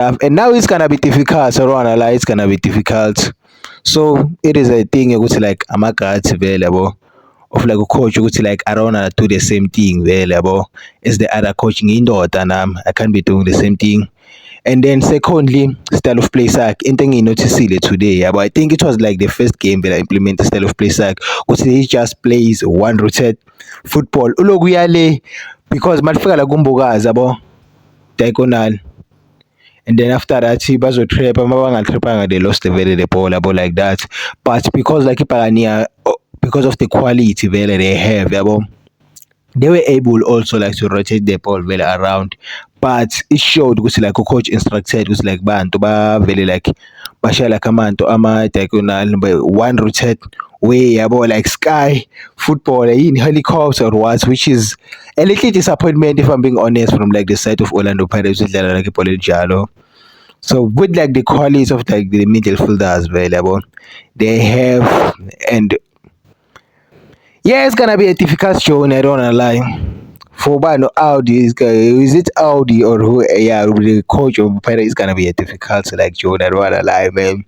And now it's gonna be difficult. So around like it's gonna be difficult. So it is a thing ukuthi like amagathi vele yabo of like a coach ukuthi like I don't wanna do the same thing vele yabo as the other coach ngiyindoda nami. I can't be doing the same thing. And then secondly, style of play sakhe. Into engiyinotisile today, yeah, but I think it was like the first game that I implemented style of play sakhe. Because he just plays one rooted football. Ulokuya le because malifika la kumbukazi yabo diagonal. And then after that bazotrap mabangatrapanga they lost the very the ball yabo like that. But because like Ipagania because of the quality vele they have yabo they were able also like to rotate the ball well around, but it showed ukuthi like coach instructed ukuthi like bantu bavele like bashaya like amanto ama diagonal one rotate way yabo like sky football in helicopter or what, which is a little disappointment if I'm being honest from like the side of Orlando Pirates udlala like ibhola elinjalo. So with like the qualities of like the midfielders available they have, and yeah, it's gonna be a difficult show, and I don't wanna lie. For Bano Audi is it Audi or who? Yeah, the coach of Pirates is gonna be a difficult like show. I don't wanna lie, man.